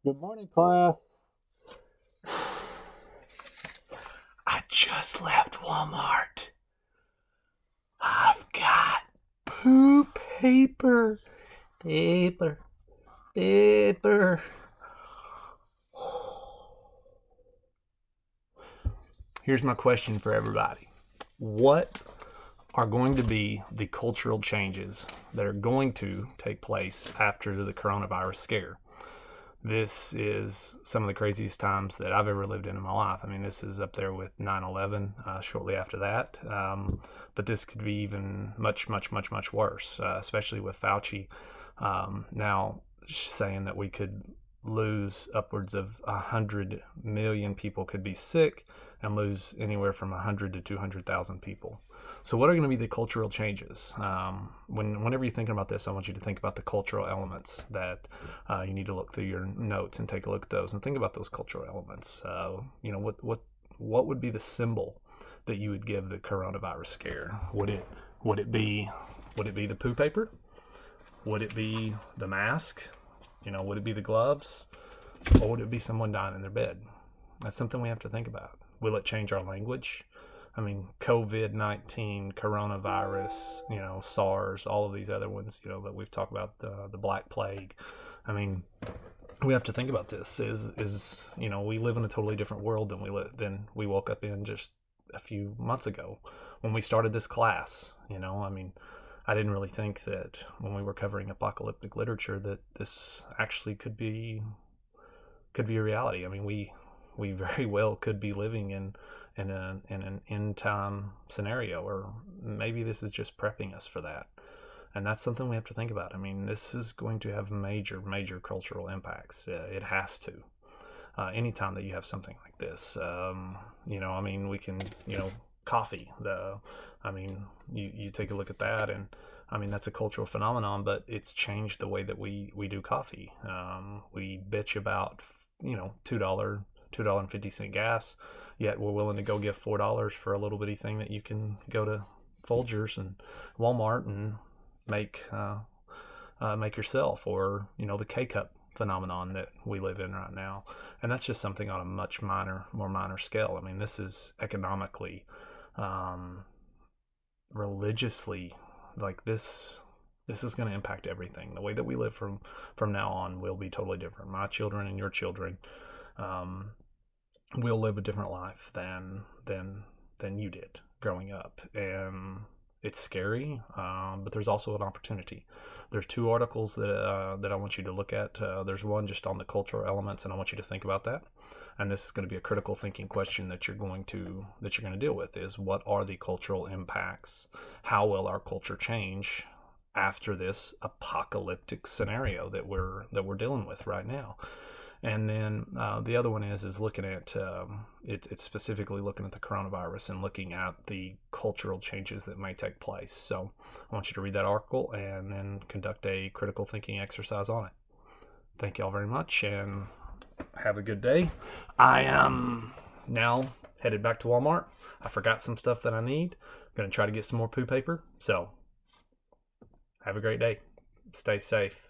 Good morning, class. I just left Walmart. I've got poo paper. Paper. Paper. Here's my question for everybody. What are going to be the cultural changes that are going to take place after the coronavirus scare? This is some of the craziest times that I've ever lived in my life. I mean, this is up there with 9/11, shortly after that. But this could be even much, much, much, much worse, especially with Fauci now saying that we could lose upwards of 100 million people could be sick and lose anywhere from 100 to 200,000 people. So, what are going to be the cultural changes? Whenever you're thinking about this, I want you to think about the cultural elements that you need to look through your notes and take a look at those and think about those cultural elements. What would be the symbol that you would give the coronavirus scare? Would it be the poo paper? Would it be the mask? Would it be the gloves? Or would it be someone dying in their bed? That's something we have to think about. Will it change our language? I mean, COVID-19, coronavirus, SARS, all of these other ones, that we've talked about, the Black Plague. I mean, we have to think about this. We live in a totally different world than we woke up in just a few months ago when we started this class. I mean, I didn't really think that when we were covering apocalyptic literature that this actually could be a reality. I mean, we very well could be living in an end time scenario, or maybe this is just prepping us for that. And that's something we have to think about. I mean, this is going to have major cultural impacts. It has to. Anytime that you have something like this, I mean, we can, coffee. You take a look at that, and I mean that's a cultural phenomenon, but it's changed the way that we do coffee. We bitch about $2.50 gas, yet we're willing to go give $4 for a little bitty thing that you can go to Folgers and Walmart and make yourself, or the K cup phenomenon that we live in right now. And that's just something on a much more minor scale. I mean, this is economically, religiously, like this is going to impact everything. The way that we live from now on will be totally different. My children and your children will live a different life than you did growing up, and it's scary, but there's also an opportunity. There's two articles that I want you to look at. There's one just on the cultural elements, and I want you to think about that. And this is going to be a critical thinking question that you're going to deal with: is what are the cultural impacts? How will our culture change after this apocalyptic scenario that we're dealing with right now? And then the other one is looking at it's specifically looking at the coronavirus and looking at the cultural changes that may take place. So I want you to read that article and then conduct a critical thinking exercise on it. Thank y'all very much and have a good day. I am now headed back to Walmart. I forgot some stuff that I need. I'm going to try to get some more poo paper. So have a great day. Stay safe.